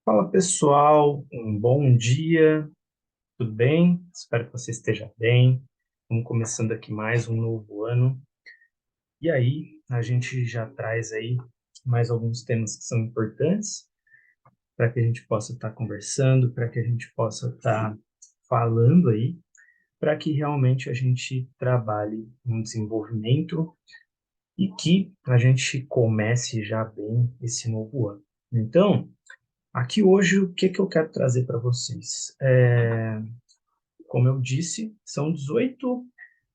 Fala pessoal, um bom dia, tudo bem? Espero que você esteja bem. Vamos começando aqui mais um novo ano. E aí, a gente já traz aí mais alguns temas que são importantes para que a gente possa estar conversando, para que a gente possa estar falando aí, para que realmente a gente trabalhe no desenvolvimento e que a gente comece já bem esse novo ano. Então, aqui hoje, o que que eu quero trazer para vocês? Como eu disse, são 18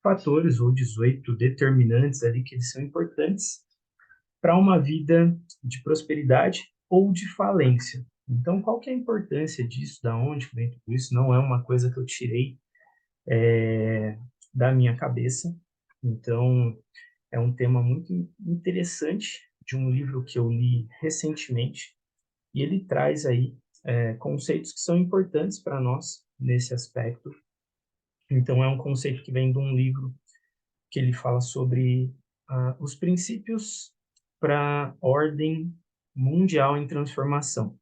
fatores ou 18 determinantes ali que eles são importantes para uma vida de prosperidade ou de falência. Então, qual que é a importância disso? Da onde que vem tudo isso? Não é uma coisa que eu tirei da minha cabeça. Então, é um tema muito interessante de um livro que eu li recentemente e ele traz aí conceitos que são importantes para nós nesse aspecto. Então, é um conceito que vem de um livro que ele fala sobre os princípios para a ordem mundial em transformação.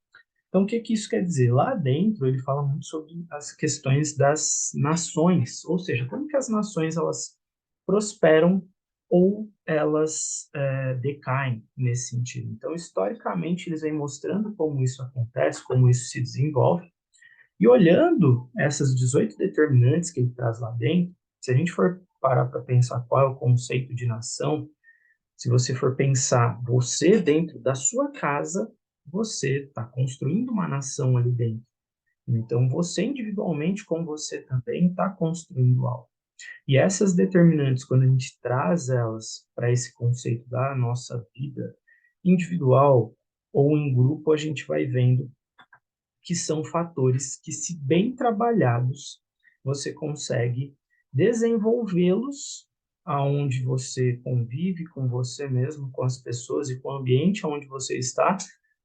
Então, o que que isso quer dizer? Lá dentro, ele fala muito sobre as questões das nações, ou seja, como que as nações elas prosperam ou elas decaem nesse sentido. Então, historicamente, eles vêm mostrando como isso acontece, como isso se desenvolve, e olhando essas 18 determinantes que ele traz lá dentro, se a gente for parar para pensar qual é o conceito de nação, se você for pensar você dentro da sua casa, você está construindo uma nação ali dentro. Então, você individualmente, com você também, está construindo algo. E essas determinantes, quando a gente traz elas para esse conceito da nossa vida individual ou em grupo, a gente vai vendo que são fatores que, se bem trabalhados, você consegue desenvolvê-los aonde você convive com você mesmo, com as pessoas e com o ambiente onde você está.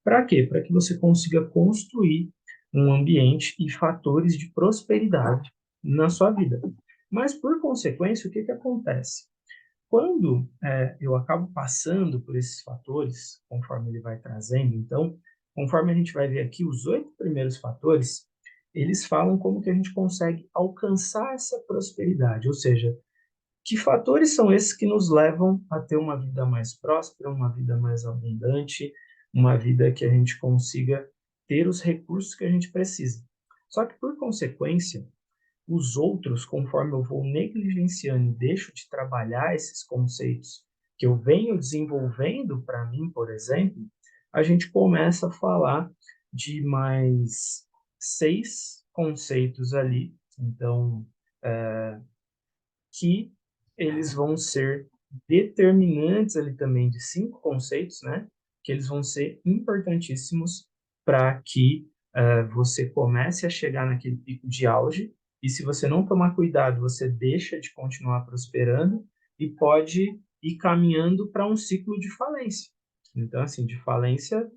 Para quê? Para que você consiga construir um ambiente e fatores de prosperidade na sua vida. Mas, por consequência, o que que acontece? Quando eu acabo passando por esses fatores, conforme ele vai trazendo, então, conforme a gente vai ver aqui, os 8 primeiros fatores, eles falam como que a gente consegue alcançar essa prosperidade, ou seja, que fatores são esses que nos levam a ter uma vida mais próspera, uma vida mais abundante, uma vida que a gente consiga ter os recursos que a gente precisa. Só que, por consequência, os outros, conforme eu vou negligenciando e deixo de trabalhar esses conceitos que eu venho desenvolvendo para mim, por exemplo, a gente começa a falar de mais 6 conceitos ali, então, que eles vão ser determinantes ali também de 5 conceitos, né? Que eles vão ser importantíssimos para que você comece a chegar naquele pico de auge. E se você não tomar cuidado, você deixa de continuar prosperando e pode ir caminhando para um ciclo de falência. Então, assim, de falência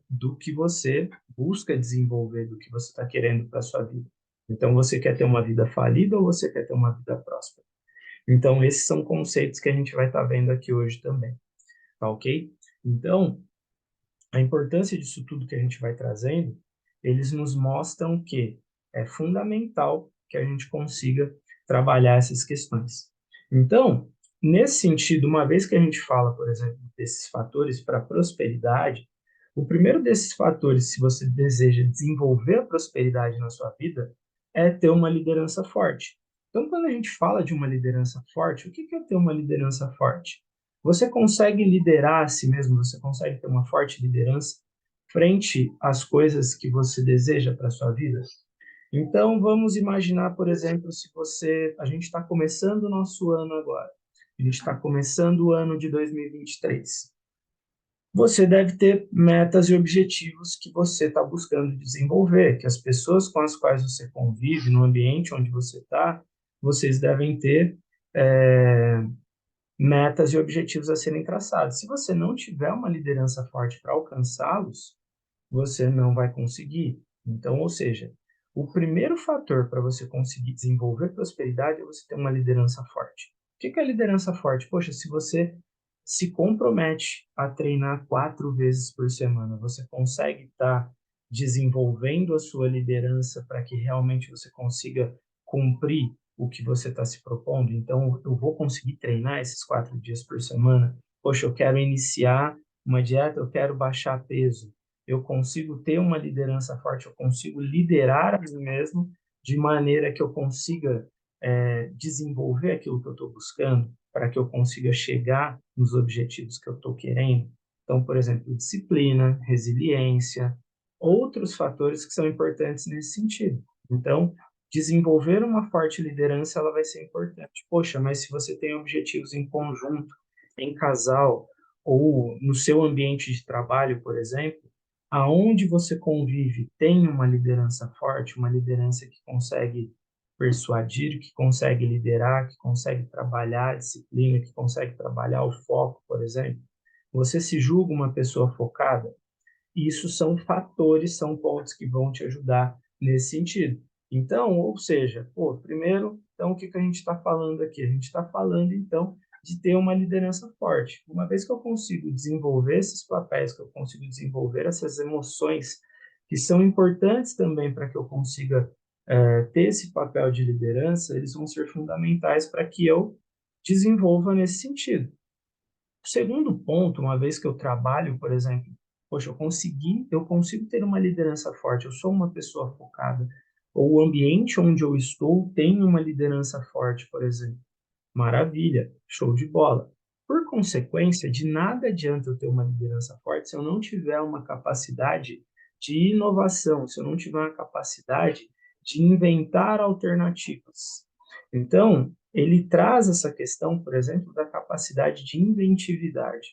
do que você busca desenvolver, do que você está querendo para sua vida. Então, você quer ter uma vida falida ou você quer ter uma vida próspera? Então, esses são conceitos que a gente vai estar vendo aqui hoje também, tá ok? Então, a importância disso tudo que a gente vai trazendo, eles nos mostram que é fundamental que a gente consiga trabalhar essas questões. Então, nesse sentido, uma vez que a gente fala, por exemplo, desses fatores para a prosperidade, o primeiro desses fatores, se você deseja desenvolver a prosperidade na sua vida, é ter uma liderança forte. Então, quando a gente fala de uma liderança forte, o que é ter uma liderança forte? Você consegue liderar a si mesmo, você consegue ter uma forte liderança frente às coisas que você deseja para a sua vida? Então, vamos imaginar, por exemplo, se a gente está começando o nosso ano agora, a gente está começando o ano de 2023. Você deve ter metas e objetivos que você está buscando desenvolver, que as pessoas com as quais você convive, no ambiente onde você está, vocês devem ter é, metas e objetivos a serem traçados. Se você não tiver uma liderança forte para alcançá-los, você não vai conseguir. Então, ou seja, o primeiro fator para você conseguir desenvolver prosperidade é você ter uma liderança forte. O que é liderança forte? Poxa, se você se compromete a treinar 4 vezes por semana, você consegue estar desenvolvendo a sua liderança para que realmente você consiga cumprir o que você está se propondo. Então, eu vou conseguir treinar esses 4 dias por semana. Poxa, eu quero iniciar uma dieta, eu quero baixar peso. Eu consigo ter uma liderança forte, eu consigo liderar a mim mesmo de maneira que eu consiga desenvolver aquilo que eu estou buscando, para que eu consiga chegar nos objetivos que eu estou querendo. Então, por exemplo, disciplina, resiliência, outros fatores que são importantes nesse sentido. Então, desenvolver uma forte liderança, ela vai ser importante. Poxa, mas se você tem objetivos em conjunto, em casal, ou no seu ambiente de trabalho, por exemplo, aonde você convive tem uma liderança forte, uma liderança que consegue persuadir, que consegue liderar, que consegue trabalhar a disciplina, que consegue trabalhar o foco, por exemplo. Você se julga uma pessoa focada? Isso são fatores, são pontos que vão te ajudar nesse sentido. Então, ou seja, pô, primeiro, então, o que que a gente está falando aqui? A gente está falando, então, de ter uma liderança forte. Uma vez que eu consigo desenvolver esses papéis, que eu consigo desenvolver essas emoções, que são importantes também para que eu consiga ter esse papel de liderança, eles vão ser fundamentais para que eu desenvolva nesse sentido. O segundo ponto, uma vez que eu trabalho, por exemplo, poxa, eu consigo ter uma liderança forte, eu sou uma pessoa focada, ou o ambiente onde eu estou tem uma liderança forte, por exemplo. Maravilha, show de bola. Por consequência, de nada adianta eu ter uma liderança forte se eu não tiver uma capacidade de inovação, se eu não tiver uma capacidade de inventar alternativas. Então, ele traz essa questão, por exemplo, da capacidade de inventividade.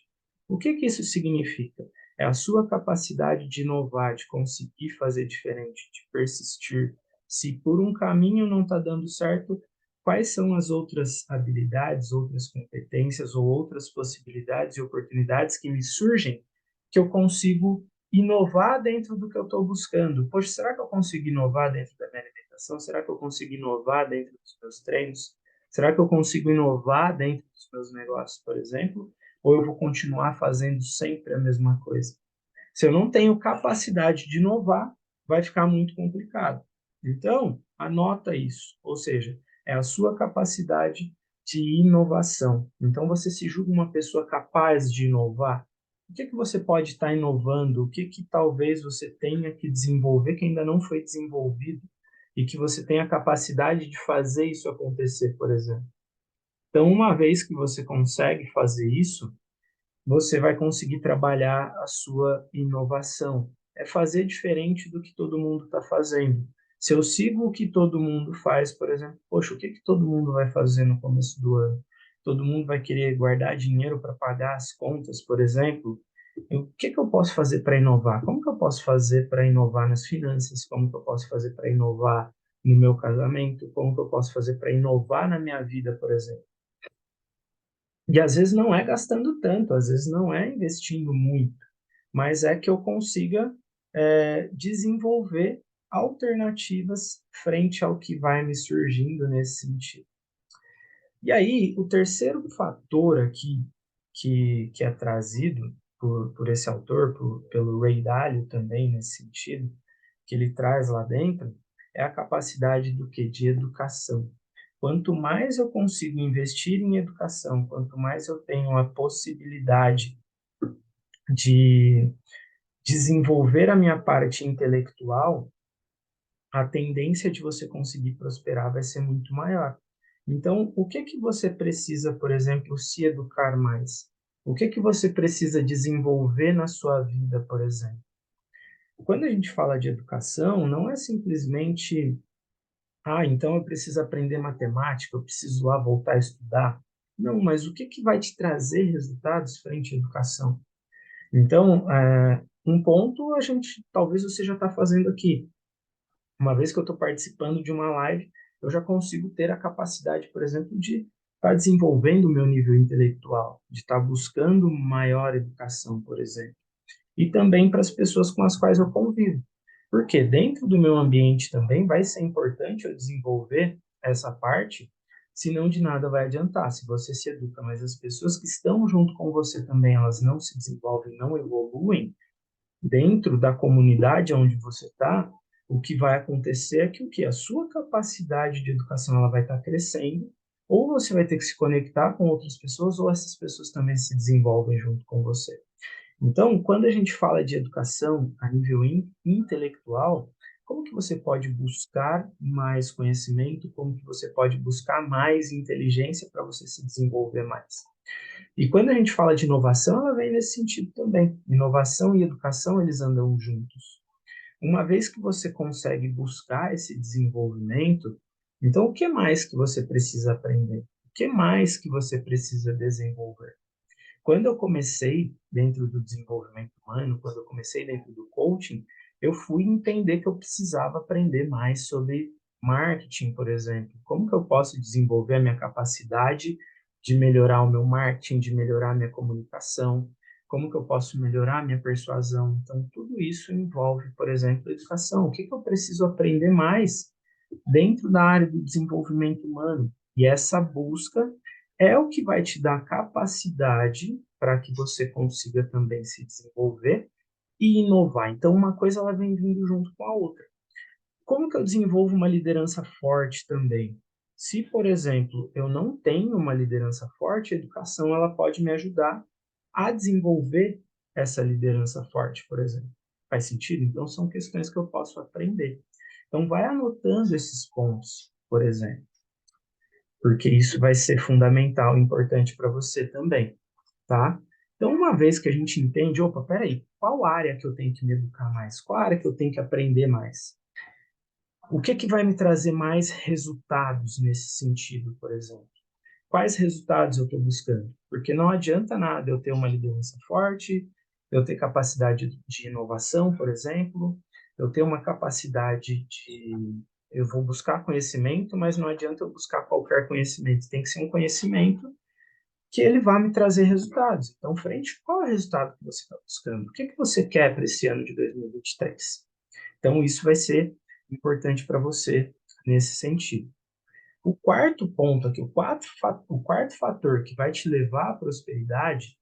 O que que isso significa? É a sua capacidade de inovar, de conseguir fazer diferente, de persistir. Se por um caminho não está dando certo, quais são as outras habilidades, outras competências ou outras possibilidades e oportunidades que me surgem que eu consigo inovar dentro do que eu estou buscando? Poxa, será que eu consigo inovar dentro da minha alimentação? Será que eu consigo inovar dentro dos meus treinos? Será que eu consigo inovar dentro dos meus negócios, por exemplo? Ou eu vou continuar fazendo sempre a mesma coisa? Se eu não tenho capacidade de inovar, vai ficar muito complicado. Então, anota isso, ou seja, é a sua capacidade de inovação. Então, você se julga uma pessoa capaz de inovar? O que que você pode estar inovando? O que que talvez você tenha que desenvolver que ainda não foi desenvolvido e que você tenha a capacidade de fazer isso acontecer, por exemplo? Então, uma vez que você consegue fazer isso, você vai conseguir trabalhar a sua inovação. É fazer diferente do que todo mundo está fazendo. Se eu sigo o que todo mundo faz, por exemplo, poxa, o que que todo mundo vai fazer no começo do ano? Todo mundo vai querer guardar dinheiro para pagar as contas, por exemplo. O que que eu posso fazer para inovar? Como que eu posso fazer para inovar nas finanças? Como que eu posso fazer para inovar no meu casamento? Como que eu posso fazer para inovar na minha vida, por exemplo? E às vezes não é gastando tanto, às vezes não é investindo muito, mas é que eu consiga desenvolver alternativas frente ao que vai me surgindo nesse sentido. E aí, o terceiro fator aqui que é trazido por esse autor, pelo Ray Dalio também nesse sentido, que ele traz lá dentro, é a capacidade do que? De educação. Quanto mais eu consigo investir em educação, quanto mais eu tenho a possibilidade de desenvolver a minha parte intelectual, a tendência de você conseguir prosperar vai ser muito maior. Então, o que que você precisa, por exemplo, se educar mais? O que que você precisa desenvolver na sua vida, por exemplo? Quando a gente fala de educação, não é simplesmente, então eu preciso aprender matemática, eu preciso lá voltar a estudar. Não, mas o que que vai te trazer resultados frente à educação? Então, um ponto a gente, talvez você já está fazendo aqui. Uma vez que eu estou participando de uma live, eu já consigo ter a capacidade, por exemplo, de estar desenvolvendo o meu nível intelectual, de estar buscando maior educação, por exemplo. E também para as pessoas com as quais eu convivo. Porque dentro do meu ambiente também vai ser importante eu desenvolver essa parte, senão de nada vai adiantar. Se você se educa, mas as pessoas que estão junto com você também, elas não se desenvolvem, não evoluem, dentro da comunidade onde você está, o que vai acontecer é que o que a sua capacidade de educação ela vai estar crescendo, ou você vai ter que se conectar com outras pessoas, ou essas pessoas também se desenvolvem junto com você. Então, quando a gente fala de educação a nível intelectual, como que você pode buscar mais conhecimento, como que você pode buscar mais inteligência para você se desenvolver mais? E quando a gente fala de inovação, ela vem nesse sentido também. Inovação e educação, eles andam juntos. Uma vez que você consegue buscar esse desenvolvimento, então o que mais que você precisa aprender? O que mais que você precisa desenvolver? Quando eu comecei dentro do desenvolvimento humano, quando eu comecei dentro do coaching, eu fui entender que eu precisava aprender mais sobre marketing, por exemplo. Como que eu posso desenvolver a minha capacidade de melhorar o meu marketing, de melhorar a minha comunicação? Como que eu posso melhorar a minha persuasão? Então, tudo isso envolve, por exemplo, educação. O que que eu preciso aprender mais dentro da área do desenvolvimento humano? E essa busca é o que vai te dar capacidade para que você consiga também se desenvolver e inovar. Então, uma coisa ela vem vindo junto com a outra. Como que eu desenvolvo uma liderança forte também? Se, por exemplo, eu não tenho uma liderança forte, a educação ela pode me ajudar a desenvolver essa liderança forte, por exemplo. Faz sentido? Então, são questões que eu posso aprender. Então, vai anotando esses pontos, por exemplo, porque isso vai ser fundamental e importante para você também, tá? Então, uma vez que a gente entende, opa, peraí, qual área que eu tenho que me educar mais? Qual área que eu tenho que aprender mais? O que que vai me trazer mais resultados nesse sentido, por exemplo? Quais resultados eu estou buscando? Porque não adianta nada eu ter uma liderança forte, eu ter capacidade de inovação, por exemplo, eu ter uma capacidade de. Eu vou buscar conhecimento, mas não adianta eu buscar qualquer conhecimento. Tem que ser um conhecimento que ele vai me trazer resultados. Então, frente, qual é o resultado que você está buscando? O que que você quer para esse ano de 2023? Então, isso vai ser importante para você nesse sentido. O quarto ponto aqui, o quarto fator que vai te levar à prosperidade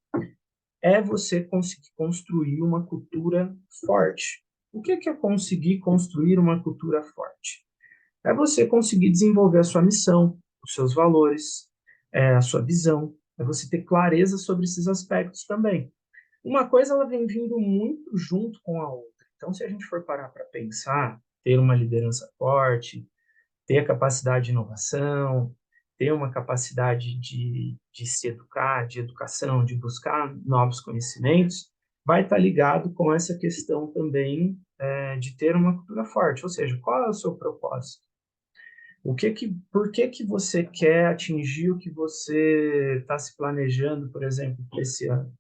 é você conseguir construir uma cultura forte. O que é conseguir construir uma cultura forte? É você conseguir desenvolver a sua missão, os seus valores, a sua visão, é você ter clareza sobre esses aspectos também. Uma coisa ela vem vindo muito junto com a outra. Então, se a gente for parar para pensar, ter uma liderança forte, ter a capacidade de inovação, ter uma capacidade de se educar, de educação, de buscar novos conhecimentos, vai estar ligado com essa questão também de ter uma cultura forte. Ou seja, qual é o seu propósito? Por que que você quer atingir o que você está se planejando, por exemplo, para esse ano?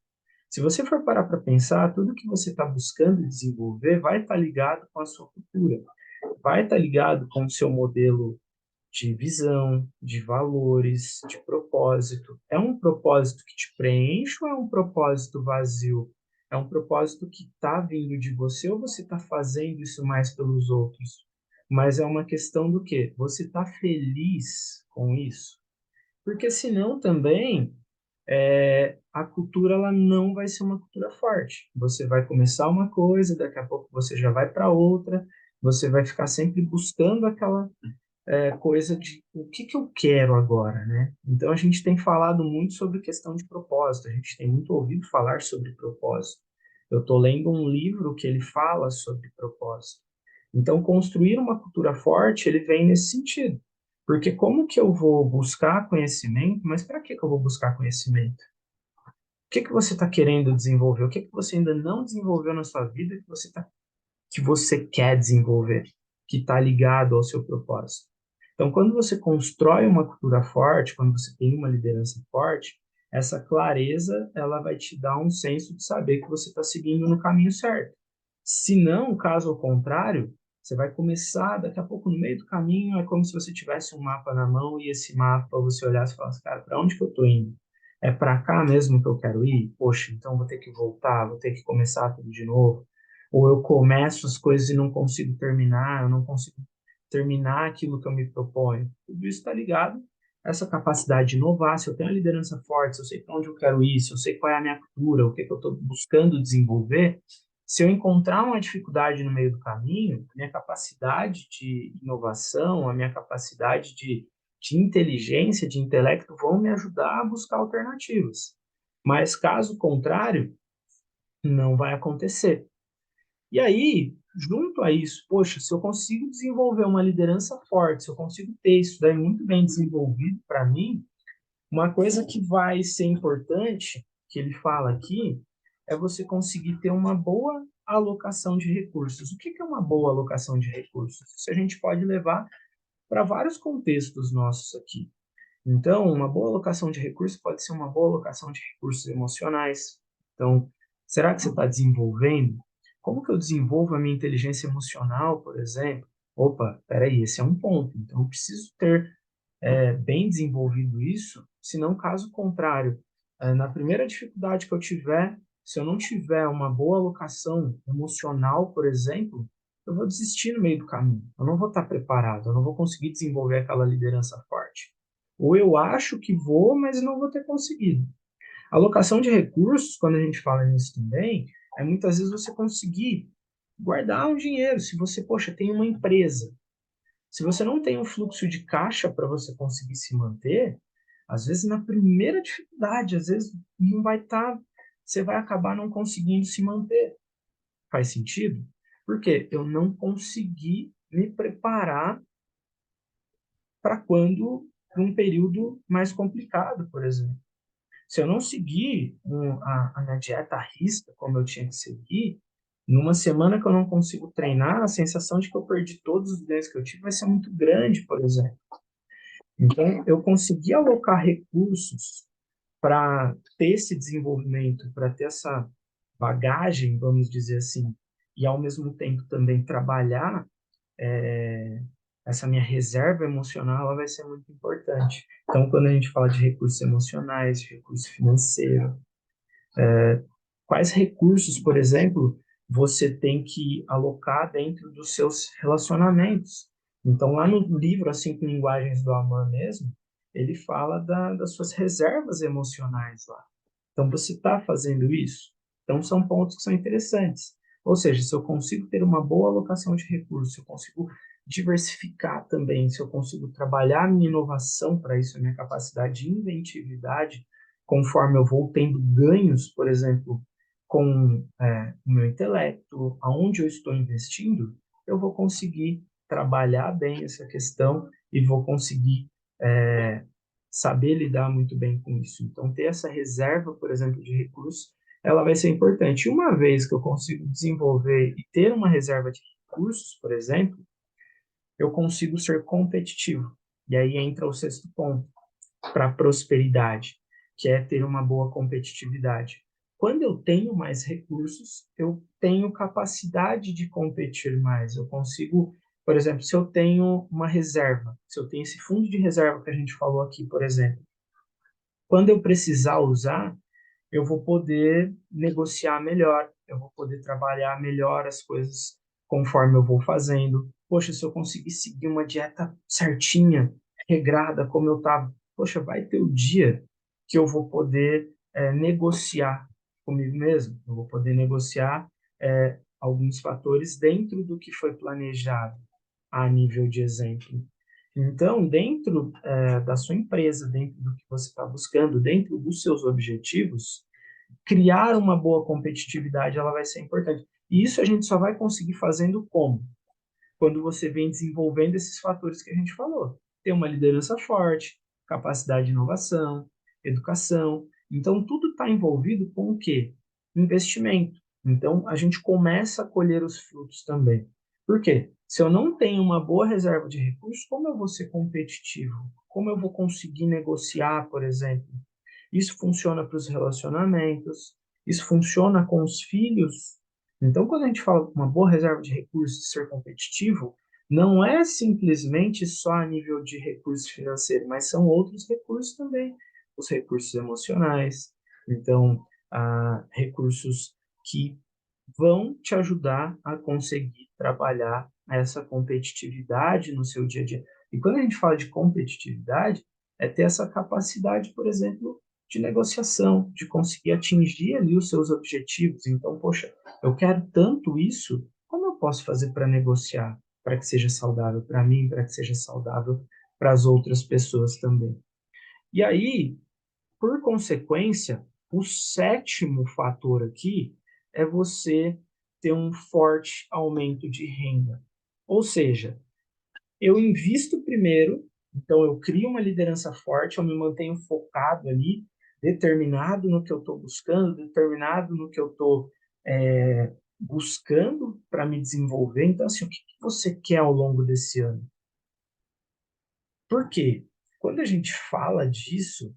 Se você for parar para pensar, tudo que você está buscando desenvolver vai estar ligado com a sua cultura, vai estar ligado com o seu modelo de visão, de valores, de propósito. É um propósito que te preenche ou é um propósito vazio? É um propósito que está vindo de você ou você está fazendo isso mais pelos outros? Mas é uma questão do quê? Você está feliz com isso? Porque senão também a cultura ela não vai ser uma cultura forte. Você vai começar uma coisa, daqui a pouco você já vai para outra, você vai ficar sempre buscando aquela coisa de o que que eu quero agora, né? Então a gente tem falado muito sobre questão de propósito, a gente tem muito ouvido falar sobre propósito. Eu estou lendo um livro que ele fala sobre propósito. Então construir uma cultura forte, ele vem nesse sentido. Porque como que eu vou buscar conhecimento, mas para que que eu vou buscar conhecimento? O que que você está querendo desenvolver? O que que você ainda não desenvolveu na sua vida que você quer desenvolver, que está ligado ao seu propósito? Então, quando você constrói uma cultura forte, quando você tem uma liderança forte, essa clareza ela vai te dar um senso de saber que você está seguindo no caminho certo. Se não, caso ao contrário, você vai começar, daqui a pouco, no meio do caminho, é como se você tivesse um mapa na mão e esse mapa você olhasse e falasse, cara, para onde que eu estou indo? É para cá mesmo que eu quero ir? Poxa, então vou ter que voltar, vou ter que começar tudo de novo. Ou eu começo as coisas e não consigo terminar, eu não consigo terminar aquilo que eu me proponho. Tudo isso está ligado a essa capacidade de inovar. Se eu tenho uma liderança forte, se eu sei para onde eu quero ir, se eu sei qual é a minha cultura, o que, que eu estou buscando desenvolver, Se eu encontrar uma dificuldade no meio do caminho, a minha capacidade de inovação, a minha capacidade de inteligência, de intelecto, vão me ajudar a buscar alternativas. Mas, caso contrário, não vai acontecer. E aí, junto a isso, poxa, se eu consigo desenvolver uma liderança forte, se eu consigo ter isso daí muito bem desenvolvido para mim, uma coisa que vai ser importante, que ele fala aqui, é você conseguir ter uma boa alocação de recursos. O que é uma boa alocação de recursos? Isso a gente pode levar para vários contextos nossos aqui. Então, uma boa alocação de recursos pode ser uma boa alocação de recursos emocionais. Então, será que você está desenvolvendo? Como que eu desenvolvo a minha inteligência emocional, por exemplo? Opa, peraí, esse é um ponto. Então, eu preciso ter bem desenvolvido isso, senão, caso contrário, na primeira dificuldade que eu tiver, se eu não tiver uma boa alocação emocional, por exemplo, eu vou desistir no meio do caminho. Eu não vou estar preparado, eu não vou conseguir desenvolver aquela liderança forte. Ou eu acho que vou, mas não vou ter conseguido. Alocação de recursos, quando a gente fala nisso também, é muitas vezes você conseguir guardar um dinheiro. Se você, poxa, tem uma empresa, se você não tem um fluxo de caixa para você conseguir se manter, às vezes na primeira dificuldade, às vezes não vai estar, você vai acabar não conseguindo se manter. Faz sentido? Porque eu não consegui me preparar para quando para um período mais complicado, por exemplo. Se eu não seguir a minha dieta à risca como eu tinha que seguir, numa semana que eu não consigo treinar, a sensação de que eu perdi todos os ganhos que eu tive vai ser muito grande, por exemplo. Então, eu consegui alocar recursos para ter esse desenvolvimento, para ter essa bagagem, vamos dizer assim, e ao mesmo tempo também trabalhar essa minha reserva emocional, ela vai ser muito importante. Então, quando a gente fala de recursos emocionais, de recurso financeiro, quais recursos, por exemplo, você tem que alocar dentro dos seus relacionamentos. Então, lá no livro As Cinco Linguagens do Amor mesmo, ele fala das suas reservas emocionais lá. Então, você está fazendo isso? Então, são pontos que são interessantes. Ou seja, se eu consigo ter uma boa alocação de recursos, se eu consigo diversificar também, se eu consigo trabalhar a minha inovação para isso, a minha capacidade de inventividade, conforme eu vou tendo ganhos, por exemplo, com o meu intelecto, aonde eu estou investindo, eu vou conseguir trabalhar bem essa questão e vou conseguir saber lidar muito bem com isso. Então, ter essa reserva, por exemplo, de recursos, ela vai ser importante. Uma vez que eu consigo desenvolver e ter uma reserva de recursos, por exemplo, eu consigo ser competitivo. E aí entra o sexto ponto, para a prosperidade, que é ter uma boa competitividade. Quando eu tenho mais recursos, eu tenho capacidade de competir mais. Eu consigo, por exemplo, se eu tenho uma reserva, se eu tenho esse fundo de reserva que a gente falou aqui, por exemplo, quando eu precisar usar, eu vou poder negociar melhor, eu vou poder trabalhar melhor as coisas conforme eu vou fazendo. Poxa, se eu conseguir seguir uma dieta certinha, regrada, como eu estava, poxa, vai ter o dia que eu vou poder negociar comigo mesmo, eu vou poder negociar alguns fatores dentro do que foi planejado a nível de exemplo. Então, dentro da sua empresa, dentro do que você está buscando, dentro dos seus objetivos, criar uma boa competitividade ela vai ser importante. E isso a gente só vai conseguir fazendo como? Quando você vem desenvolvendo esses fatores que a gente falou. Ter uma liderança forte, capacidade de inovação, educação. Então, tudo está envolvido com o quê? Investimento. Então, a gente começa a colher os frutos também. Por quê? Se eu não tenho uma boa reserva de recursos, como eu vou ser competitivo? Como eu vou conseguir negociar, por exemplo? Isso funciona para os relacionamentos, isso funciona com os filhos. Então, quando a gente fala uma boa reserva de recursos, ser competitivo, não é simplesmente só a nível de recurso financeiro, mas são outros recursos também, os recursos emocionais, então, recursos que vão te ajudar a conseguir trabalhar essa competitividade no seu dia a dia. E quando a gente fala de competitividade, é ter essa capacidade, por exemplo, de negociação, de conseguir atingir ali os seus objetivos. Então, poxa, eu quero tanto isso, como eu posso fazer para negociar, para que seja saudável para mim, para que seja saudável para as outras pessoas também. E aí, por consequência, o sétimo fator aqui é você ter um forte aumento de renda. Ou seja, eu invisto primeiro, então eu crio uma liderança forte, eu me mantenho focado ali, determinado no que eu estou buscando, determinado no que eu estou buscando para me desenvolver. Então, assim, o que você quer ao longo desse ano? Por quê? Quando a gente fala disso,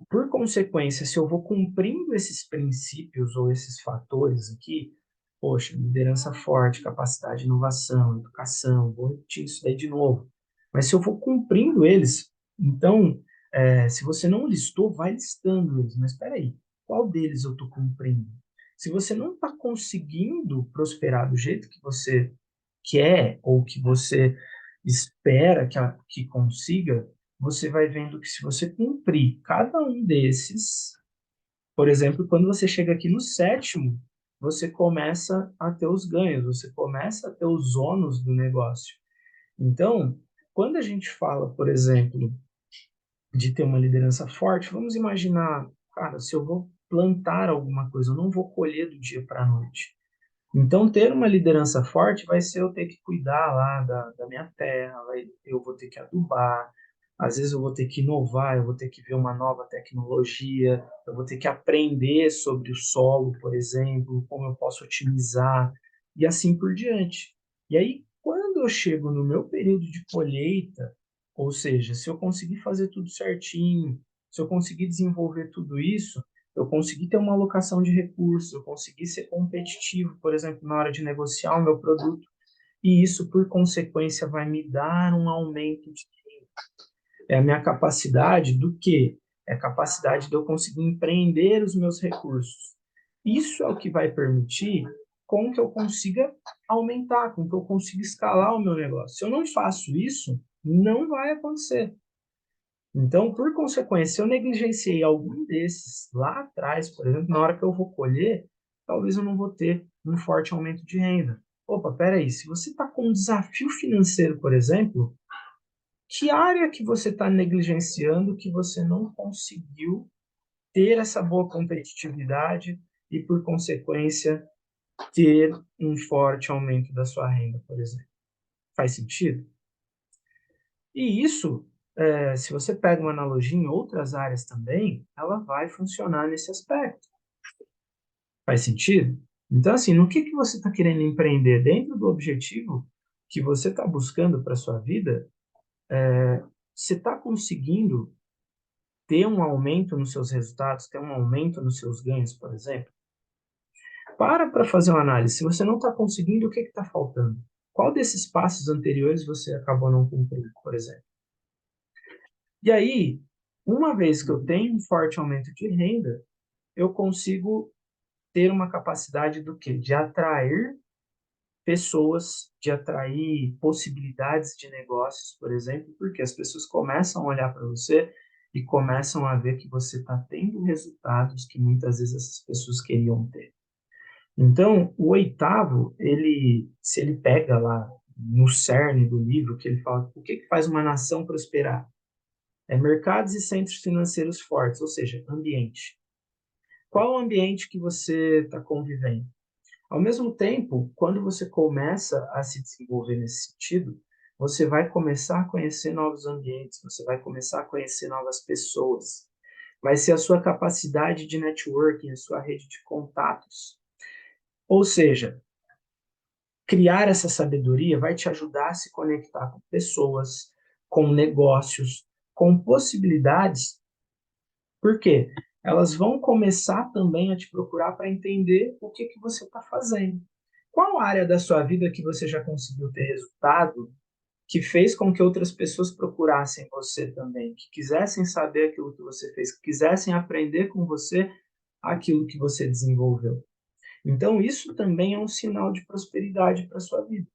por consequência, se eu vou cumprindo esses princípios ou esses fatores aqui, poxa, liderança forte, capacidade de inovação, educação, vou repetir isso daí de novo. Mas se eu vou cumprindo eles, então, se você não listou, vai listando eles. Mas espera aí, qual deles eu estou cumprindo? Se você não está conseguindo prosperar do jeito que você quer ou que você espera que consiga, você vai vendo que se você cumprir cada um desses, por exemplo, quando você chega aqui no sétimo, você começa a ter os ganhos, você começa a ter os ônus do negócio. Então, quando a gente fala, por exemplo, de ter uma liderança forte, vamos imaginar, cara, se eu vou plantar alguma coisa, eu não vou colher do dia para a noite. Então, ter uma liderança forte vai ser eu ter que cuidar lá da minha terra, eu vou ter que adubar, às vezes eu vou ter que inovar, eu vou ter que ver uma nova tecnologia, eu vou ter que aprender sobre o solo, por exemplo, como eu posso otimizar, e assim por diante. E aí, quando eu chego no meu período de colheita, ou seja, se eu conseguir fazer tudo certinho, se eu conseguir desenvolver tudo isso, eu conseguir ter uma alocação de recursos, eu conseguir ser competitivo, por exemplo, na hora de negociar o meu produto, e isso, por consequência, vai me dar um aumento de é a minha capacidade do quê? É a capacidade de eu conseguir empreender os meus recursos. Isso é o que vai permitir com que eu consiga aumentar, com que eu consiga escalar o meu negócio. Se eu não faço isso, não vai acontecer. Então, por consequência, se eu negligenciei algum desses lá atrás, por exemplo, na hora que eu vou colher, talvez eu não vou ter um forte aumento de renda. Opa, peraí, se você está com um desafio financeiro, por exemplo, que área que você está negligenciando que você não conseguiu ter essa boa competitividade e, por consequência, ter um forte aumento da sua renda, por exemplo? Faz sentido? E isso, se você pega uma analogia em outras áreas também, ela vai funcionar nesse aspecto. Faz sentido? Então, assim, no que você está querendo empreender dentro do objetivo que você está buscando para a sua vida, você está conseguindo ter um aumento nos seus resultados, ter um aumento nos seus ganhos, por exemplo? Para fazer uma análise. Se você não está conseguindo, o que está faltando? Qual desses passos anteriores você acabou não cumprindo, por exemplo? E aí, uma vez que eu tenho um forte aumento de renda, eu consigo ter uma capacidade do quê? De atrair pessoas, de atrair possibilidades de negócios, por exemplo, porque as pessoas começam a olhar para você e começam a ver que você está tendo resultados que muitas vezes essas pessoas queriam ter. Então, o oitavo, se ele pega lá no cerne do livro, que ele fala o que faz uma nação prosperar? É mercados e centros financeiros fortes, ou seja, ambiente. Qual o ambiente que você está convivendo? Ao mesmo tempo, quando você começa a se desenvolver nesse sentido, você vai começar a conhecer novos ambientes, você vai começar a conhecer novas pessoas. Vai ser a sua capacidade de networking, a sua rede de contatos. Ou seja, criar essa sabedoria vai te ajudar a se conectar com pessoas, com negócios, com possibilidades. Por quê? Elas vão começar também a te procurar para entender o que você está fazendo. Qual área da sua vida que você já conseguiu ter resultado que fez com que outras pessoas procurassem você também, que quisessem saber aquilo que você fez, que quisessem aprender com você aquilo que você desenvolveu? Então, isso também é um sinal de prosperidade para a sua vida.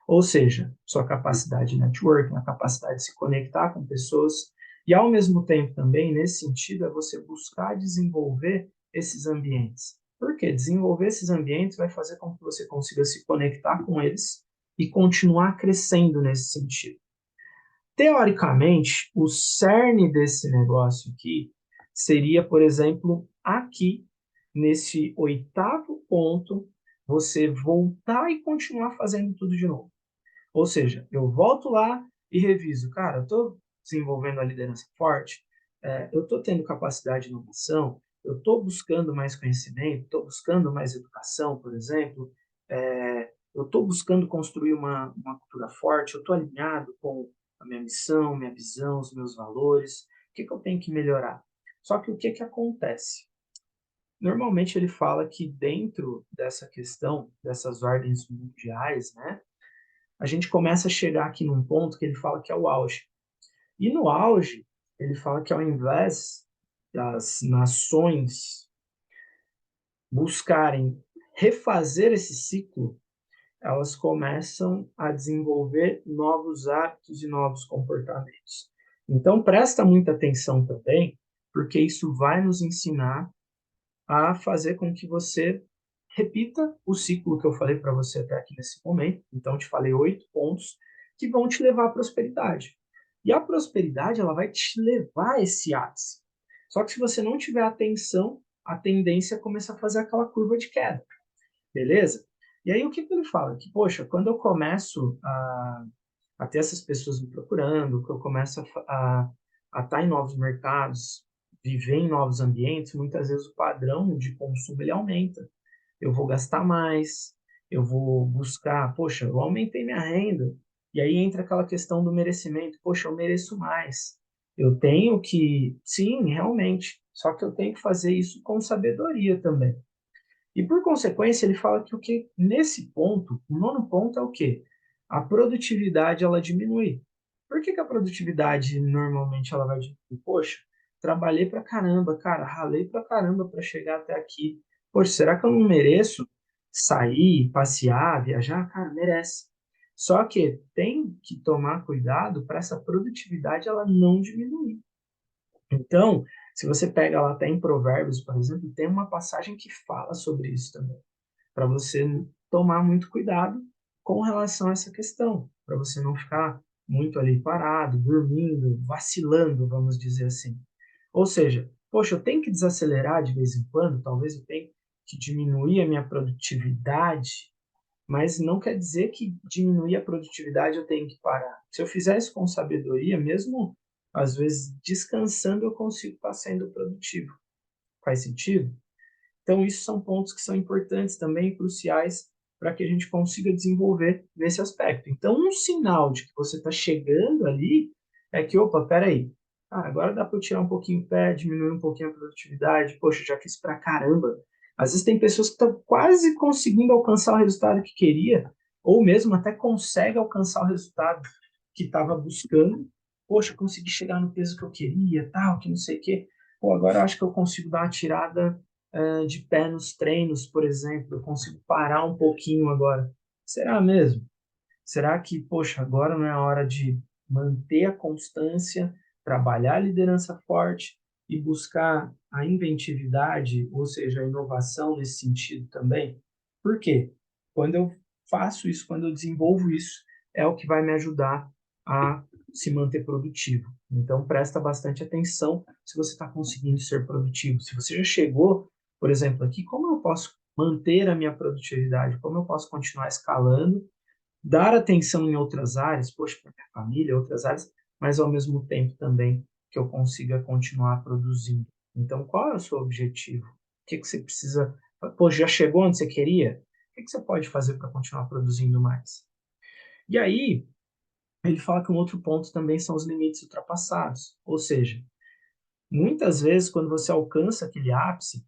Ou seja, sua capacidade de networking, a capacidade de se conectar com pessoas E, ao mesmo tempo, também, nesse sentido, é você buscar desenvolver esses ambientes. Por quê? Desenvolver esses ambientes vai fazer com que você consiga se conectar com eles e continuar crescendo nesse sentido. Teoricamente, o cerne desse negócio aqui seria, por exemplo, aqui, nesse oitavo ponto, você voltar e continuar fazendo tudo de novo. Ou seja, eu volto lá e reviso. Cara, eu estou desenvolvendo a liderança forte, eu estou tendo capacidade de inovação, eu estou buscando mais conhecimento, estou buscando mais educação, por exemplo, eu estou buscando construir uma cultura forte, eu estou alinhado com a minha missão, minha visão, os meus valores, o que, que eu tenho que melhorar? Só que o que, que acontece? Normalmente ele fala que dentro dessa questão, dessas ordens mundiais, né, a gente começa a chegar aqui num ponto que ele fala que é o auge. E no auge, ele fala que ao invés das nações buscarem refazer esse ciclo, elas começam a desenvolver novos hábitos e novos comportamentos. Então, presta muita atenção também, porque isso vai nos ensinar a fazer com que você repita o ciclo que eu falei para você até aqui nesse momento. Então, eu te falei 8 pontos que vão te levar à prosperidade. E a prosperidade, ela vai te levar a esse ápice. Só que se você não tiver atenção, a tendência é começar a fazer aquela curva de queda. Beleza? E aí, o que, que ele fala? Que, poxa, quando eu começo a ter essas pessoas me procurando, que eu começo a estar em novos mercados, viver em novos ambientes, muitas vezes o padrão de consumo ele aumenta. Eu vou gastar mais, eu vou buscar, poxa, eu aumentei minha renda, e aí entra aquela questão do merecimento, poxa, eu mereço mais. Eu tenho que, sim, realmente, só que eu tenho que fazer isso com sabedoria também. E por consequência, ele fala que o que nesse ponto, o nono ponto é o quê? A produtividade ela diminui. Por que, que a produtividade normalmente ela vai diminuir? Poxa, trabalhei pra caramba, cara, ralei pra caramba para chegar até aqui. Poxa, será que eu não mereço sair, passear, viajar? Cara, merece. Só que tem que tomar cuidado para essa produtividade ela não diminuir. Então, se você pega lá até em Provérbios, por exemplo, tem uma passagem que fala sobre isso também, para você tomar muito cuidado com relação a essa questão, para você não ficar muito ali parado, dormindo, vacilando, vamos dizer assim. Ou seja, poxa, eu tenho que desacelerar de vez em quando, talvez eu tenha que diminuir a minha produtividade, mas não quer dizer que diminuir a produtividade eu tenho que parar. Se eu fizer isso com sabedoria, mesmo às vezes descansando, eu consigo estar sendo produtivo. Faz sentido? Então, isso são pontos que são importantes também, cruciais, para que a gente consiga desenvolver nesse aspecto. Então, um sinal de que você está chegando ali é que, opa, peraí, agora dá para eu tirar um pouquinho o pé, diminuir um pouquinho a produtividade, poxa, já fiz pra caramba. Às vezes tem pessoas que estão quase conseguindo alcançar o resultado que queria, ou mesmo até consegue alcançar o resultado que estava buscando. Poxa, consegui chegar no peso que eu queria, tal, que não sei o quê. Pô, agora eu acho que eu consigo dar uma tirada de pé nos treinos, por exemplo, eu consigo parar um pouquinho agora. Será mesmo? Será que, poxa, agora não é a hora de manter a constância, trabalhar a liderança forte e buscar a inventividade, ou seja, a inovação nesse sentido também? Por quê? Quando eu faço isso, quando eu desenvolvo isso, é o que vai me ajudar a se manter produtivo. Então, presta bastante atenção se você está conseguindo ser produtivo. Se você já chegou, por exemplo, aqui, como eu posso manter a minha produtividade? Como eu posso continuar escalando, dar atenção em outras áreas, poxa, para minha família, outras áreas, mas ao mesmo tempo também que eu consiga continuar produzindo. Então, qual é o seu objetivo? O que, que você precisa? Pô, já chegou onde você queria? O que, que você pode fazer para continuar produzindo mais? E aí, ele fala que um outro ponto também são os limites ultrapassados. Ou seja, muitas vezes, quando você alcança aquele ápice,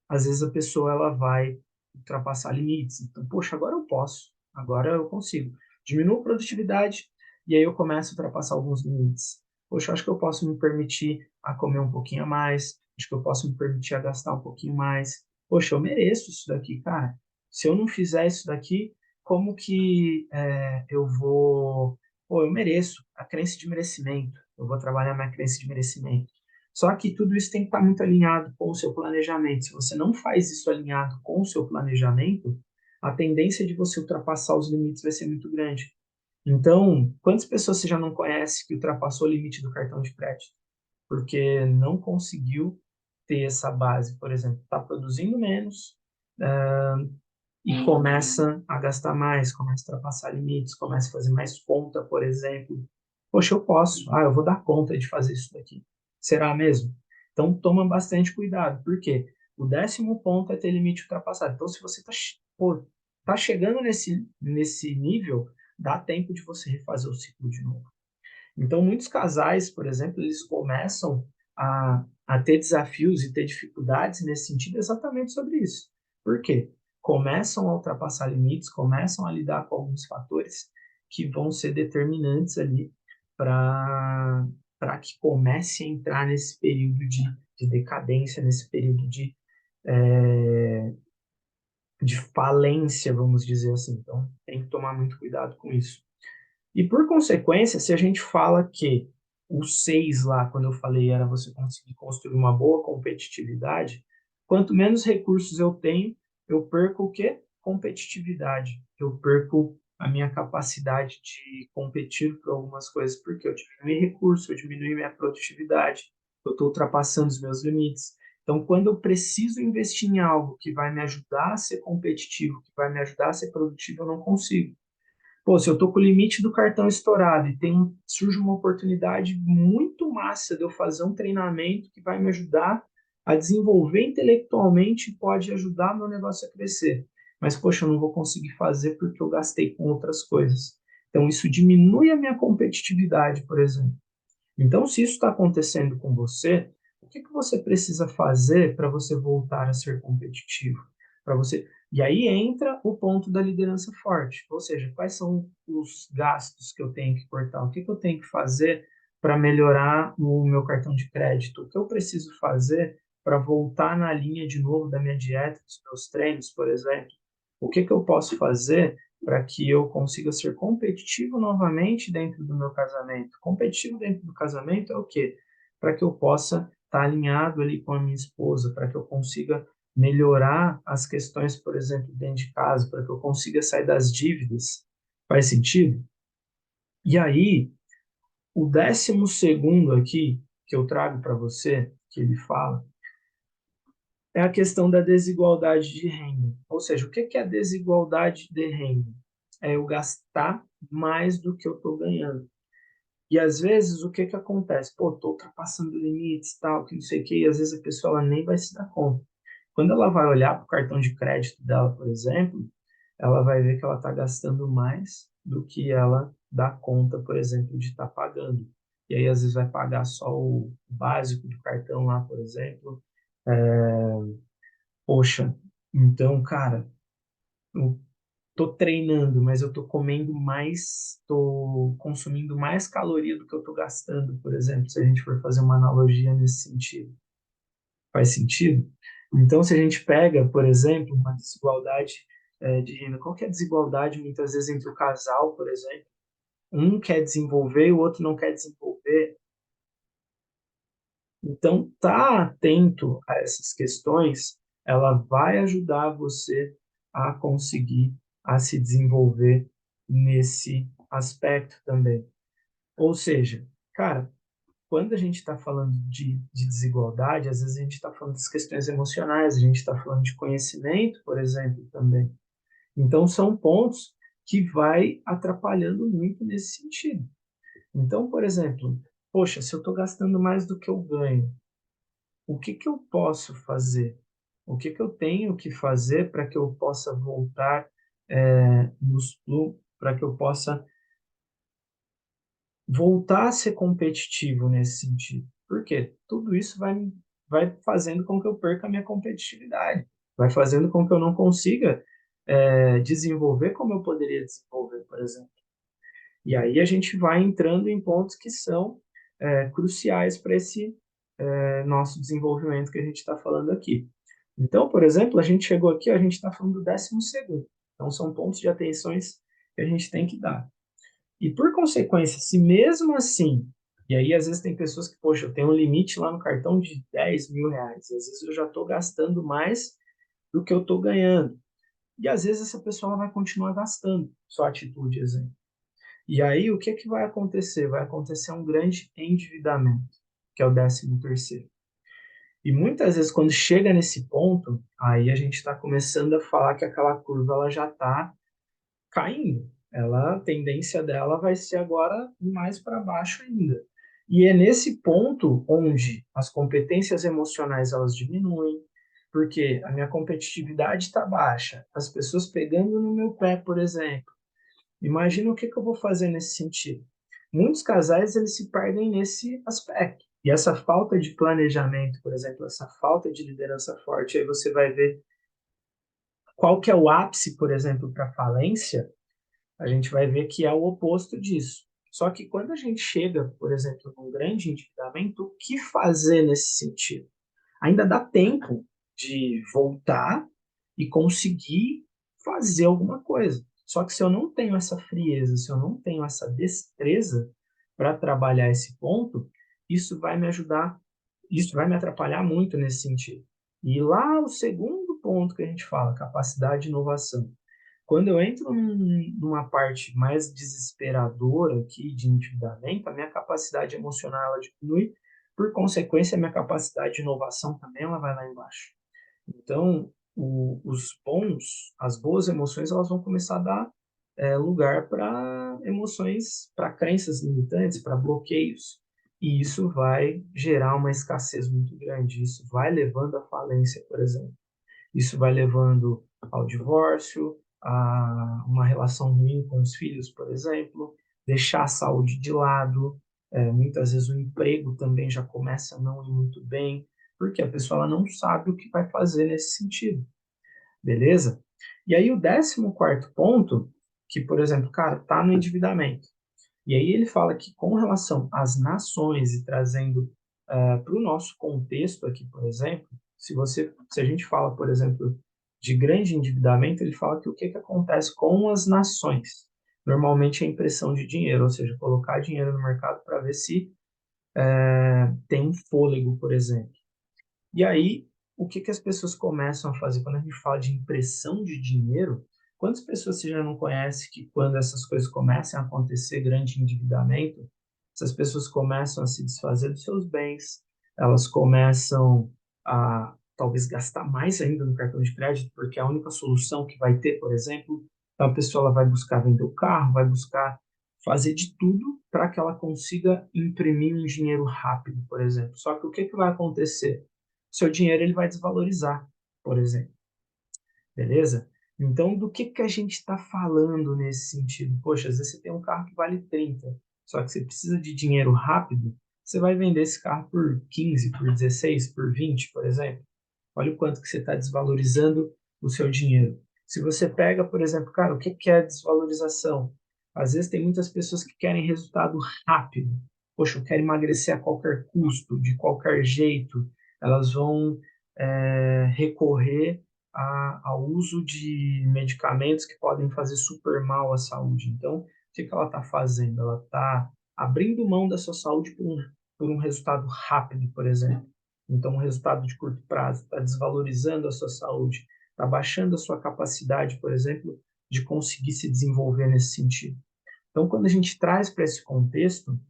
às vezes a pessoa ela vai ultrapassar limites. Então, poxa, agora eu posso, agora eu consigo. Diminuo a produtividade e aí eu começo a ultrapassar alguns limites. Poxa, acho que eu posso me permitir a comer um pouquinho a mais, acho que eu posso me permitir a gastar um pouquinho mais. Poxa, eu mereço isso daqui, cara. Se eu não fizer isso daqui, como que eu vou... Pô, eu mereço, a crença de merecimento. eu vou trabalhar minha crença de merecimento. Só que tudo isso tem que estar muito alinhado com o seu planejamento. Se você não faz isso alinhado com o seu planejamento, a tendência de você ultrapassar os limites vai ser muito grande. Então, quantas pessoas você já não conhece que ultrapassou o limite do cartão de crédito? Porque não conseguiu ter essa base, por exemplo, está produzindo menos, e começa a gastar mais, começa a ultrapassar limites, começa a fazer mais conta, por exemplo. Poxa, eu posso, eu vou dar conta de fazer isso daqui. Será mesmo? Então, toma bastante cuidado, porque o 10º ponto é ter limite ultrapassado. Então, se você tá chegando nesse nível, dá tempo de você refazer o ciclo de novo. Então, muitos casais, por exemplo, eles começam a ter desafios e ter dificuldades nesse sentido exatamente sobre isso. Por quê? Começam a ultrapassar limites, começam a lidar com alguns fatores que vão ser determinantes ali para que comece a entrar nesse período de decadência, nesse período de falência, vamos dizer assim. Então, tem que tomar muito cuidado com isso. E por consequência, se a gente fala que o 6 lá, quando eu falei, era você conseguir construir uma boa competitividade, quanto menos recursos eu tenho, eu perco o quê? Competitividade. Eu perco a minha capacidade de competir por algumas coisas, porque eu diminui recurso, eu diminui minha produtividade, eu estou ultrapassando os meus limites. Então, quando eu preciso investir em algo que vai me ajudar a ser competitivo, que vai me ajudar a ser produtivo, eu não consigo. Pô, se eu tô com o limite do cartão estourado e surge uma oportunidade muito massa de eu fazer um treinamento que vai me ajudar a desenvolver intelectualmente e pode ajudar meu negócio a crescer. Mas, poxa, eu não vou conseguir fazer porque eu gastei com outras coisas. Então, isso diminui a minha competitividade, por exemplo. Então, se isso está acontecendo com você, o que que você precisa fazer para você voltar a ser competitivo? Para você. E aí entra o ponto da liderança forte, ou seja, quais são os gastos que eu tenho que cortar? O que que eu tenho que fazer para melhorar o meu cartão de crédito? O que eu preciso fazer para voltar na linha de novo da minha dieta, dos meus treinos, por exemplo? O que que eu posso fazer para que eu consiga ser competitivo novamente dentro do meu casamento? Competitivo dentro do casamento é o quê? Para que eu possa estar alinhado ali com a minha esposa, para que eu consiga melhorar as questões, por exemplo, dentro de casa, para que eu consiga sair das dívidas. Faz sentido? E aí, o 12º aqui que eu trago para você, que ele fala, é a questão da desigualdade de renda. Ou seja, o que é a desigualdade de renda? É eu gastar mais do que eu estou ganhando. E às vezes o que acontece? Pô, estou ultrapassando limites, tal, que não sei o quê, e às vezes a pessoa ela nem vai se dar conta. Quando ela vai olhar para o cartão de crédito dela, por exemplo, ela vai ver que ela está gastando mais do que ela dá conta, por exemplo, de estar pagando. E aí, às vezes, vai pagar só o básico do cartão lá, por exemplo. Poxa, então, cara, eu tô treinando, mas eu tô comendo mais, tô consumindo mais caloria do que eu tô gastando, por exemplo, se a gente for fazer uma analogia nesse sentido. Faz sentido? Então, se a gente pega, por exemplo, uma desigualdade de renda, qual que é a desigualdade muitas vezes entre o casal, por exemplo? Um quer desenvolver e o outro não quer desenvolver. Então, tá atento a essas questões, ela vai ajudar você a conseguir a se desenvolver nesse aspecto também. Ou seja, cara, quando a gente está falando de desigualdade, às vezes a gente está falando das questões emocionais, a gente está falando de conhecimento, por exemplo, também. Então, são pontos que vai atrapalhando muito nesse sentido. Então, por exemplo, poxa, se eu estou gastando mais do que eu ganho, o que que eu posso fazer? O que que eu tenho que fazer para que eu possa voltar para que eu possa voltar a ser competitivo nesse sentido? Porque tudo isso vai fazendo com que eu perca a minha competitividade, vai fazendo com que eu não consiga desenvolver como eu poderia desenvolver, por exemplo. E aí a gente vai entrando em pontos que são cruciais para esse nosso desenvolvimento que a gente está falando aqui. Então, por exemplo, a gente chegou aqui, a gente está falando do 12º. Então, são pontos de atenções que a gente tem que dar. E, por consequência, se mesmo assim E aí, às vezes, tem pessoas que, poxa, eu tenho um limite lá no cartão de R$ 10.000. Às vezes eu já estou gastando mais do que eu estou ganhando. E às vezes essa pessoa vai continuar gastando, só atitude, exemplo. E aí, o que vai acontecer? Vai acontecer um grande endividamento, que é o 13º. E muitas vezes, quando chega nesse ponto, aí a gente está começando a falar que aquela curva ela já está caindo. A tendência dela vai ser agora mais para baixo ainda. E é nesse ponto onde as competências emocionais elas diminuem, porque a minha competitividade está baixa, as pessoas pegando no meu pé, por exemplo. Imagina o que eu vou fazer nesse sentido. Muitos casais eles se perdem nesse aspecto. E essa falta de planejamento, por exemplo, essa falta de liderança forte, aí você vai ver qual que é o ápice, por exemplo, para falência, a gente vai ver que é o oposto disso. Só que quando a gente chega, por exemplo, num grande endividamento, o que fazer nesse sentido? Ainda dá tempo de voltar e conseguir fazer alguma coisa. Só que se eu não tenho essa frieza, se eu não tenho essa destreza para trabalhar esse ponto, isso vai me ajudar, isso vai me atrapalhar muito nesse sentido. E lá o segundo ponto que a gente fala, capacidade de inovação. Quando eu entro numa parte mais desesperadora aqui de endividamento, a minha capacidade emocional ela diminui, por consequência, a minha capacidade de inovação também ela vai lá embaixo. Então, as boas emoções, elas vão começar a dar lugar para emoções, para crenças limitantes, para bloqueios. E isso vai gerar uma escassez muito grande. Isso vai levando à falência, por exemplo. Isso vai levando ao divórcio, a uma relação ruim com os filhos, por exemplo, deixar a saúde de lado. Muitas vezes o emprego também já começa a não ir muito bem, porque a pessoa ela não sabe o que vai fazer nesse sentido, beleza? E aí o 14º ponto, que, por exemplo, cara, tá no endividamento. E aí ele fala que com relação às nações e trazendo para o nosso contexto aqui, por exemplo, se a gente fala, por exemplo, de grande endividamento, ele fala que o que acontece com as nações? Normalmente é impressão de dinheiro, ou seja, colocar dinheiro no mercado para ver se tem um fôlego, por exemplo. E aí, o que as pessoas começam a fazer quando a gente fala de impressão de dinheiro? Quantas pessoas você já não conhece que quando essas coisas começam a acontecer, grande endividamento, essas pessoas começam a se desfazer dos seus bens, elas começam a talvez gastar mais ainda no cartão de crédito, porque é a única solução que vai ter, por exemplo, então a pessoa ela vai buscar vender o carro, vai buscar fazer de tudo para que ela consiga imprimir um dinheiro rápido, por exemplo. Só que o que vai acontecer? Seu dinheiro ele vai desvalorizar, por exemplo, beleza? Então, do que a gente está falando nesse sentido? Poxa, às vezes você tem um carro que vale 30, só que você precisa de dinheiro rápido, você vai vender esse carro por 15, por 16, por 20, por exemplo. Olha o quanto que você está desvalorizando o seu dinheiro. Se você pega, por exemplo, cara, o que é desvalorização? Às vezes tem muitas pessoas que querem resultado rápido. Poxa, eu quero emagrecer a qualquer custo, de qualquer jeito. Elas vão recorrer ao uso de medicamentos que podem fazer super mal à saúde. Então, o que ela está fazendo? Ela está abrindo mão da sua saúde por um resultado rápido, por exemplo. Então, um resultado de curto prazo está desvalorizando a sua saúde, está baixando a sua capacidade, por exemplo, de conseguir se desenvolver nesse sentido. Então, quando a gente traz para esse contexto,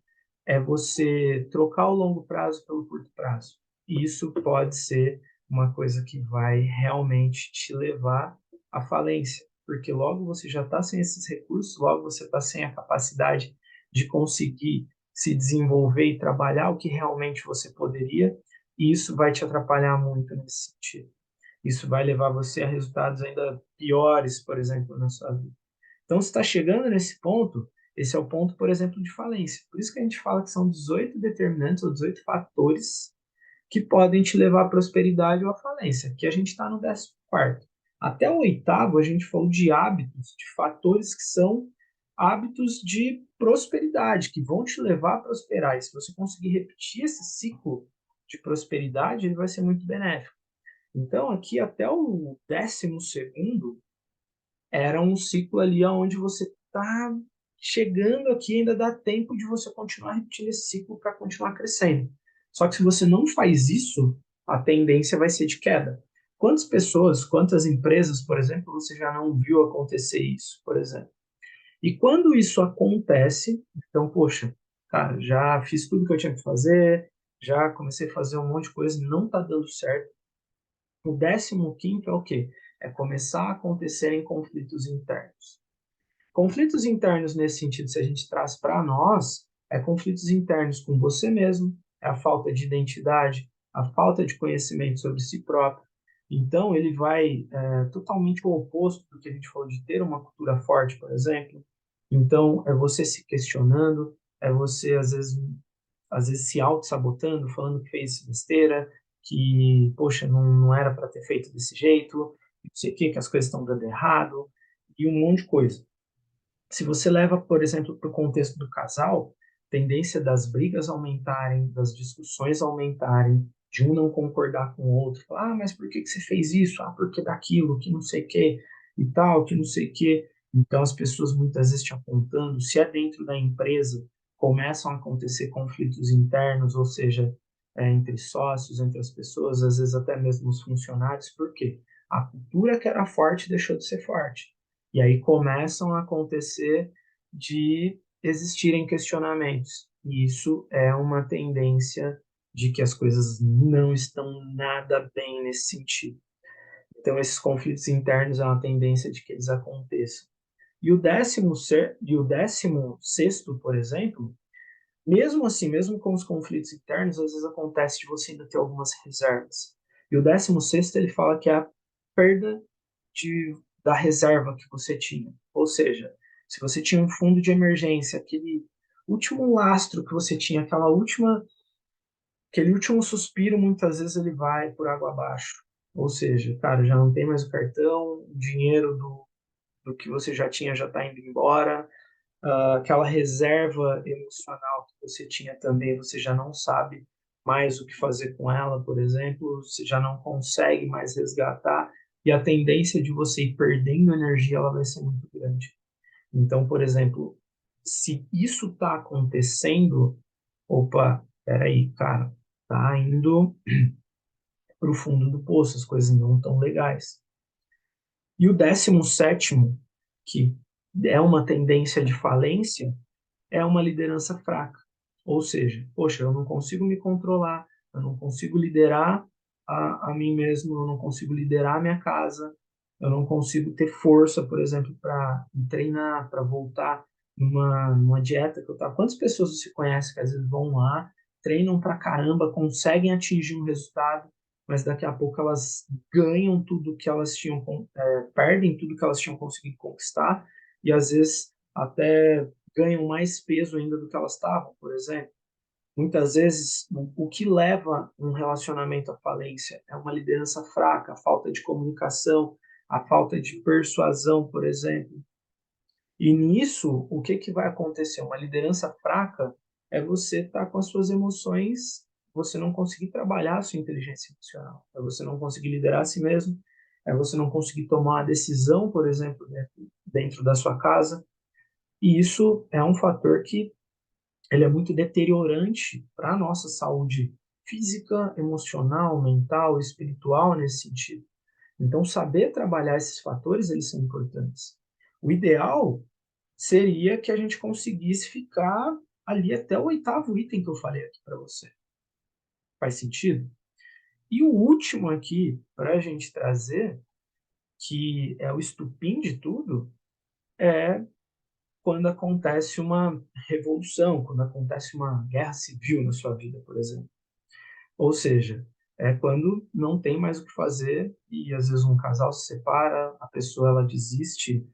é você trocar o longo prazo pelo curto prazo. E isso pode ser uma coisa que vai realmente te levar à falência, porque logo você já está sem esses recursos, logo você está sem a capacidade de conseguir se desenvolver e trabalhar o que realmente você poderia, e isso vai te atrapalhar muito nesse sentido. Isso vai levar você a resultados ainda piores, por exemplo, na sua vida. Então, se está chegando nesse ponto, esse é o ponto, por exemplo, de falência. Por isso que a gente fala que são 18 determinantes ou 18 fatores que podem te levar à prosperidade ou à falência. Aqui a gente está no 14º. Até o 8º, a gente falou de hábitos, de fatores que são hábitos de prosperidade, que vão te levar a prosperar. E se você conseguir repetir esse ciclo de prosperidade, ele vai ser muito benéfico. Então, aqui até o 12º era um ciclo ali onde você está chegando aqui ainda dá tempo de você continuar repetindo esse ciclo para continuar crescendo. Só que se você não faz isso, a tendência vai ser de queda. Quantas pessoas, quantas empresas, por exemplo, você já não viu acontecer isso, por exemplo? E quando isso acontece, então, poxa, cara, já fiz tudo que eu tinha que fazer, já comecei a fazer um monte de coisa, não está dando certo. O 15º é o quê? É começar a acontecer em conflitos internos. Conflitos internos nesse sentido, se a gente traz para nós, é conflitos internos com você mesmo, é a falta de identidade, a falta de conhecimento sobre si próprio. Então, ele vai totalmente o oposto do que a gente falou de ter uma cultura forte, por exemplo. Então, é você se questionando, é você, às vezes se auto-sabotando, falando que fez besteira, que, poxa, não era para ter feito desse jeito, não sei o que as coisas estão dando errado, e um monte de coisa. Se você leva, por exemplo, para o contexto do casal, tendência das brigas aumentarem, das discussões aumentarem, de um não concordar com o outro, falar, mas por que você fez isso? Ah, porque daquilo, que não sei o que e tal, que não sei o que. Então as pessoas muitas vezes te apontando, se é dentro da empresa, começam a acontecer conflitos internos, ou seja, entre sócios, entre as pessoas, às vezes até mesmo os funcionários, por quê? A cultura que era forte deixou de ser forte. E aí começam a acontecer de existirem questionamentos. E isso é uma tendência de que as coisas não estão nada bem nesse sentido. Então, esses conflitos internos é uma tendência de que eles aconteçam. E o 16º, por exemplo, mesmo assim, mesmo com os conflitos internos, às vezes acontece de você ainda ter algumas reservas. E o 16º, ele fala que é a perda da reserva que você tinha. Ou seja, se você tinha um fundo de emergência, aquele último lastro que você tinha, aquele último suspiro, muitas vezes ele vai por água abaixo. Ou seja, cara, já não tem mais o cartão, o dinheiro do que você já tinha já está indo embora, aquela reserva emocional que você tinha também, você já não sabe mais o que fazer com ela, por exemplo, você já não consegue mais resgatar, e a tendência de você ir perdendo energia, ela vai ser muito grande. Então, por exemplo, se isso está acontecendo, opa, peraí, cara, tá indo para o fundo do poço, as coisas não estão legais. E o 17º, que é uma tendência de falência, é uma liderança fraca. Ou seja, poxa, eu não consigo me controlar, eu não consigo liderar a mim mesmo, eu não consigo liderar a minha casa, eu não consigo ter força, por exemplo, para treinar, para voltar numa dieta que eu estava. Quantas pessoas você conhece que às vezes vão lá, treinam pra caramba, conseguem atingir um resultado, mas daqui a pouco elas ganham tudo que elas tinham, perdem tudo que elas tinham conseguido conquistar, e às vezes até ganham mais peso ainda do que elas estavam, por exemplo. Muitas vezes, o que leva um relacionamento à falência é uma liderança fraca, a falta de comunicação, a falta de persuasão, por exemplo. E nisso, o que vai acontecer? Uma liderança fraca é você estar com as suas emoções, você não conseguir trabalhar a sua inteligência emocional, é você não conseguir liderar a si mesmo, é você não conseguir tomar a decisão, por exemplo, dentro da sua casa. E isso é um fator que ele é muito deteriorante para a nossa saúde física, emocional, mental, espiritual nesse sentido. Então, saber trabalhar esses fatores, eles são importantes. O ideal seria que a gente conseguisse ficar ali até o 8º item que eu falei aqui para você. Faz sentido? E o último aqui, para a gente trazer, que é o estupim de tudo, é quando acontece uma revolução, quando acontece uma guerra civil na sua vida, por exemplo. Ou seja, é quando não tem mais o que fazer e às vezes um casal se separa, a pessoa ela desiste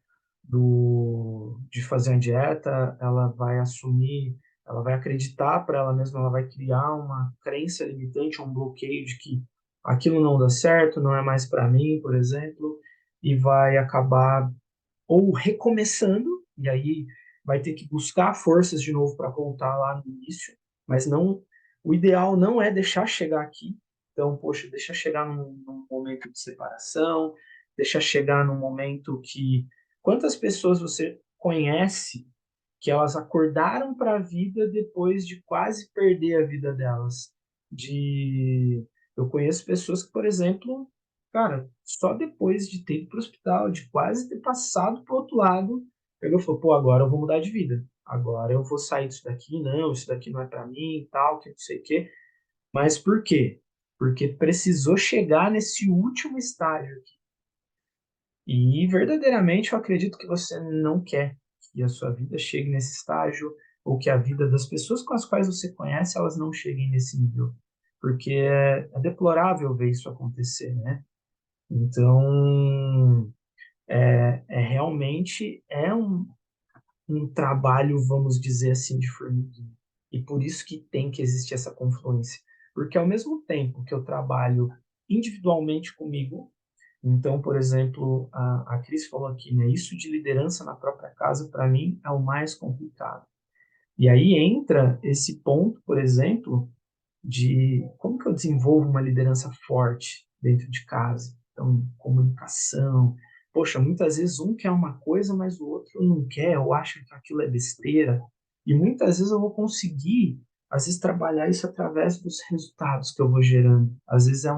de fazer a dieta, ela vai assumir, ela vai acreditar para ela mesma, ela vai criar uma crença limitante, um bloqueio de que aquilo não dá certo, não é mais para mim, por exemplo, e vai acabar ou recomeçando, e aí vai ter que buscar forças de novo para voltar lá no início, mas não, o ideal não é deixar chegar aqui. Então, poxa, deixa chegar num momento de separação, deixa chegar num momento que quantas pessoas você conhece que elas acordaram para a vida depois de quase perder a vida delas. De eu conheço pessoas que, por exemplo, cara, só depois de ter ido para o hospital, de quase ter passado para o outro lado, pegou e falou, pô, agora eu vou mudar de vida. Agora eu vou sair disso daqui, não, isso daqui não é para mim, tal, que não sei o quê. Mas por quê? Porque precisou chegar nesse último estágio. E verdadeiramente eu acredito que você não quer que a sua vida chegue nesse estágio, ou que a vida das pessoas com as quais você conhece, elas não cheguem nesse nível. Porque é deplorável ver isso acontecer, né? Então, realmente um trabalho, vamos dizer assim, de formiguinha. E por isso que tem que existir essa confluência. Porque ao mesmo tempo que eu trabalho individualmente comigo, então, por exemplo, a Cris falou aqui, né? Isso de liderança na própria casa, para mim, é o mais complicado. E aí entra esse ponto, por exemplo, de como que eu desenvolvo uma liderança forte dentro de casa. Então, comunicação. Poxa, muitas vezes um quer uma coisa, mas o outro não quer, ou acha que aquilo é besteira. E muitas vezes eu vou conseguir, às vezes, trabalhar isso através dos resultados que eu vou gerando. Às vezes é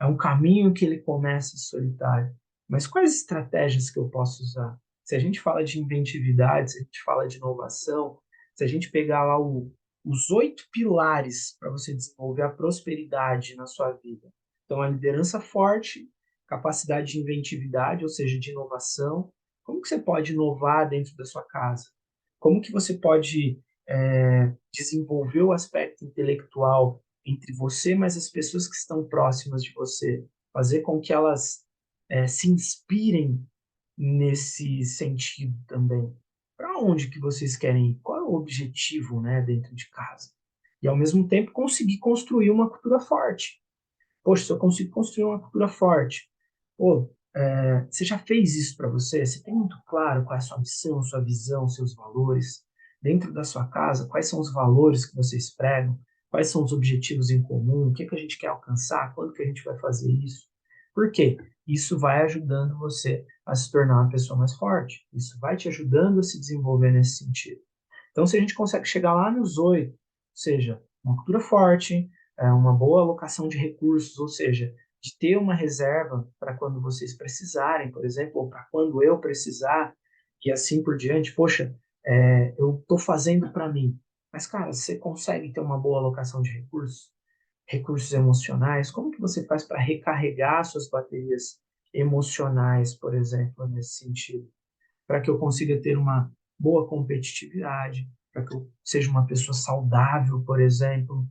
um caminho que ele começa solitário. Mas quais estratégias que eu posso usar? Se a gente fala de inventividade, se a gente fala de inovação, se a gente pegar lá os 8 pilares para você desenvolver a prosperidade na sua vida. Então, a liderança forte, capacidade de inventividade, ou seja, de inovação. Como que você pode inovar dentro da sua casa? Como que você pode desenvolver o aspecto intelectual entre você, mas as pessoas que estão próximas de você? Fazer com que elas se inspirem nesse sentido também. Para onde que vocês querem ir? Qual é o objetivo, né, dentro de casa? E ao mesmo tempo conseguir construir uma cultura forte. Poxa, se eu consigo construir uma cultura forte, pô, você já fez isso para você? Você tem muito claro qual é a sua missão, sua visão, seus valores? Dentro da sua casa, quais são os valores que vocês pregam? Quais são os objetivos em comum? O que que a gente quer alcançar? Quando que a gente vai fazer isso? Por quê? Isso vai ajudando você a se tornar uma pessoa mais forte. Isso vai te ajudando a se desenvolver nesse sentido. Então, se a gente consegue chegar lá nos 8, ou seja, uma cultura forte, uma boa alocação de recursos, ou seja, de ter uma reserva para quando vocês precisarem, por exemplo, ou para quando eu precisar, e assim por diante. Poxa, eu estou fazendo para mim. Mas, cara, você consegue ter uma boa alocação de recursos? Recursos emocionais? Como que você faz para recarregar suas baterias emocionais, por exemplo, nesse sentido? Para que eu consiga ter uma boa competitividade, para que eu seja uma pessoa saudável, por exemplo,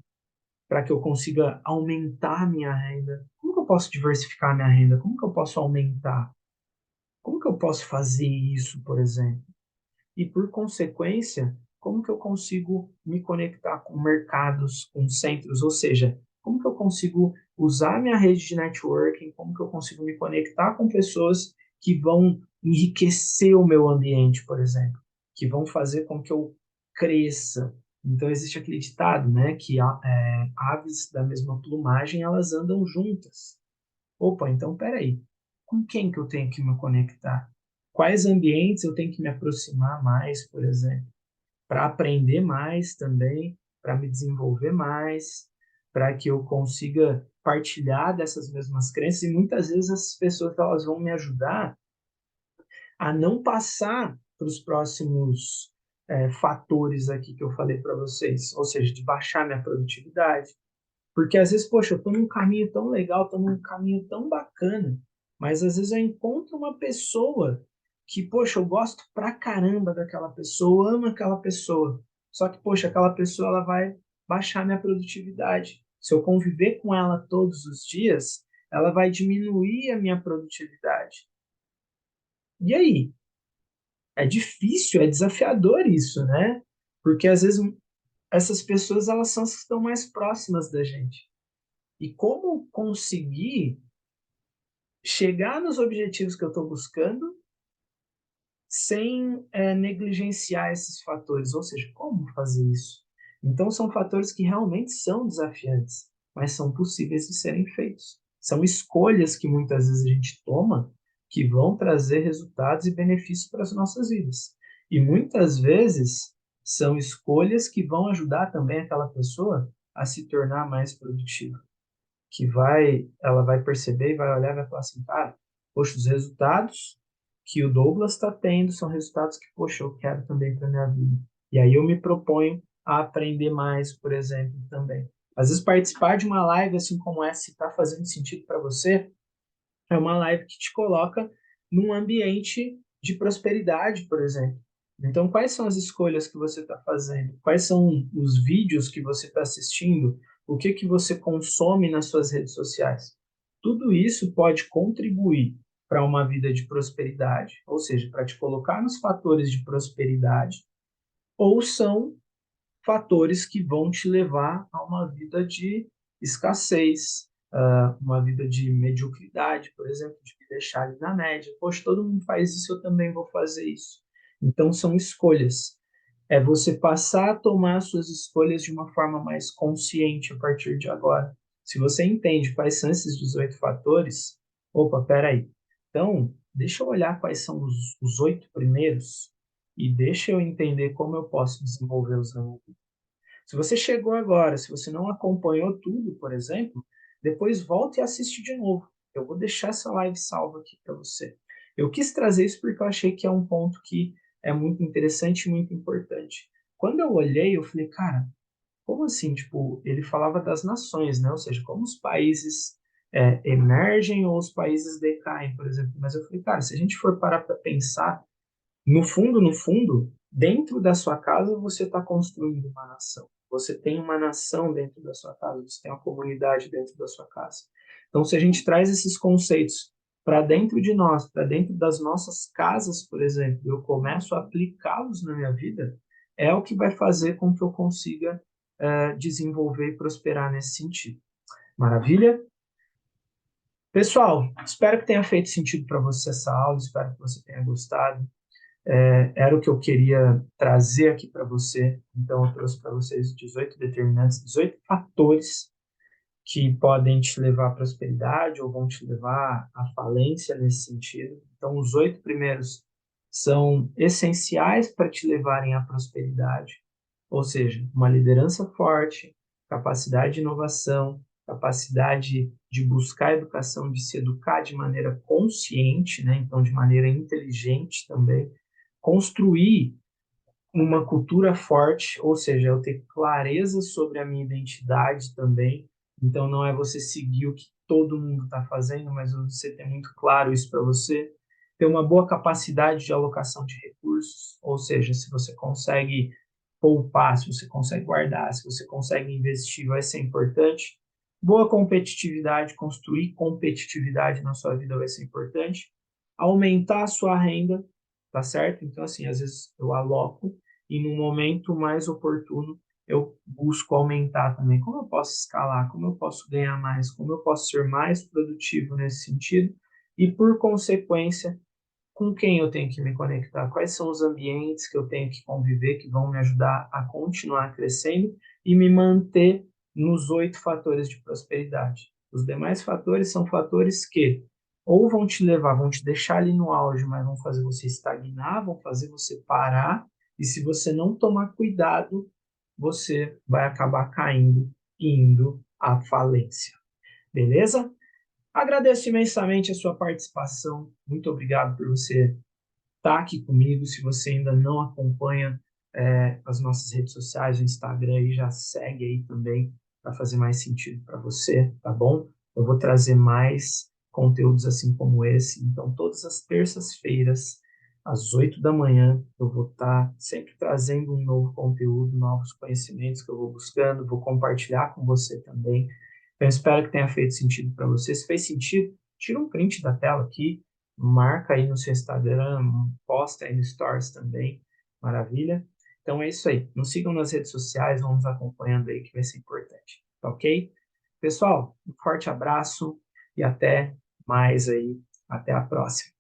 para que eu consiga aumentar minha renda. Como que eu posso diversificar minha renda? Como que eu posso aumentar? Como que eu posso fazer isso, por exemplo? E por consequência, como que eu consigo me conectar com mercados, com centros, ou seja, como que eu consigo usar minha rede de networking, como que eu consigo me conectar com pessoas que vão enriquecer o meu ambiente, por exemplo, que vão fazer com que eu cresça. Então existe aquele ditado, né, que aves da mesma plumagem elas andam juntas. Opa, então peraí, com quem que eu tenho que me conectar? Quais ambientes eu tenho que me aproximar mais, por exemplo, para aprender mais também, para me desenvolver mais, para que eu consiga partilhar dessas mesmas crenças e muitas vezes essas pessoas elas vão me ajudar a não passar para os próximos fatores aqui que eu falei para vocês, ou seja, de baixar minha produtividade, porque às vezes, poxa, eu estou num caminho tão legal, estou num caminho tão bacana, mas às vezes eu encontro uma pessoa que, poxa, eu gosto pra caramba daquela pessoa, eu amo aquela pessoa. Só que, poxa, aquela pessoa ela vai baixar minha produtividade. Se eu conviver com ela todos os dias, ela vai diminuir a minha produtividade. E aí? É difícil, é desafiador isso, né? Porque às vezes essas pessoas elas são as que estão mais próximas da gente. E como conseguir chegar nos objetivos que eu estou buscando sem negligenciar esses fatores, ou seja, como fazer isso? Então, são fatores que realmente são desafiantes, mas são possíveis de serem feitos. São escolhas que muitas vezes a gente toma que vão trazer resultados e benefícios para as nossas vidas. E muitas vezes são escolhas que vão ajudar também aquela pessoa a se tornar mais produtiva, ela vai perceber e vai olhar e vai falar assim, cara, poxa, os resultados que o Douglas está tendo são resultados que, poxa, eu quero também para minha vida. E aí eu me proponho a aprender mais, por exemplo, também. Às vezes participar de uma live assim como essa, se está fazendo sentido para você, é uma live que te coloca num ambiente de prosperidade, por exemplo. Então, quais são as escolhas que você está fazendo? Quais são os vídeos que você está assistindo? O que que você consome nas suas redes sociais? Tudo isso pode contribuir para uma vida de prosperidade, ou seja, para te colocar nos fatores de prosperidade, ou são fatores que vão te levar a uma vida de escassez, uma vida de mediocridade, por exemplo, de me deixar ali na média. Poxa, todo mundo faz isso, eu também vou fazer isso. Então, são escolhas. É você passar a tomar suas escolhas de uma forma mais consciente a partir de agora. Se você entende quais são esses 18 fatores, opa, peraí. Então, deixa eu olhar quais são os 8 primeiros e deixa eu entender como eu posso desenvolver os se você chegou agora, se você não acompanhou tudo, por exemplo, depois volte e assiste de novo. Eu vou deixar essa live salva aqui para você. Eu quis trazer isso porque eu achei que é um ponto que é muito interessante e muito importante. Quando eu olhei, eu falei, cara, como assim? Tipo, ele falava das nações, né? Ou seja, como os países emergem ou os países decaem, por exemplo. Mas eu falei, cara, se a gente for parar para pensar, no fundo, dentro da sua casa você está construindo uma nação. Você tem uma nação dentro da sua casa, você tem uma comunidade dentro da sua casa. Então, se a gente traz esses conceitos para dentro de nós, para dentro das nossas casas, por exemplo, eu começo a aplicá-los na minha vida, é o que vai fazer com que eu consiga desenvolver e prosperar nesse sentido. Maravilha? Pessoal, espero que tenha feito sentido para você essa aula, espero que você tenha gostado. Era o que eu queria trazer aqui para você. Então, eu trouxe para vocês 18 determinantes, 18 fatores que podem te levar à prosperidade ou vão te levar à falência nesse sentido. Então, os 8 primeiros são essenciais para te levarem à prosperidade, ou seja, uma liderança forte, capacidade de inovação, capacidade de buscar educação, de se educar de maneira consciente, né? Então, de maneira inteligente também, construir uma cultura forte, ou seja, eu ter clareza sobre a minha identidade também. Então, não é você seguir o que todo mundo está fazendo, mas você ter muito claro isso para você. Ter uma boa capacidade de alocação de recursos, ou seja, se você consegue poupar, se você consegue guardar, se você consegue investir, vai ser importante. Boa competitividade, construir competitividade na sua vida vai ser importante. Aumentar a sua renda, tá certo? Então, assim, às vezes eu aloco e no momento mais oportuno eu busco aumentar também. Como eu posso escalar? Como eu posso ganhar mais? Como eu posso ser mais produtivo nesse sentido? E, por consequência, com quem eu tenho que me conectar? Quais são os ambientes que eu tenho que conviver que vão me ajudar a continuar crescendo e me manter nos 8 fatores de prosperidade? Os demais fatores são fatores que ou vão te levar, vão te deixar ali no auge, mas vão fazer você estagnar, vão fazer você parar, e se você não tomar cuidado, você vai acabar caindo e indo à falência. Beleza? Agradeço imensamente a sua participação. Muito obrigado por você estar aqui comigo. Se você ainda não acompanha as nossas redes sociais, o Instagram, aí já segue aí também para fazer mais sentido para você, tá bom? Eu vou trazer mais conteúdos assim como esse. Então, todas as terças-feiras, às 8 da manhã, eu vou estar sempre trazendo um novo conteúdo, novos conhecimentos que eu vou buscando, vou compartilhar com você também. Eu espero que tenha feito sentido para você. Se fez sentido, tira um print da tela aqui, marca aí no seu Instagram, posta aí no Stories também, maravilha? Então é isso aí. Nos sigam nas redes sociais, vamos acompanhando aí que vai ser importante, tá ok? Pessoal, um forte abraço e até mais aí, até a próxima.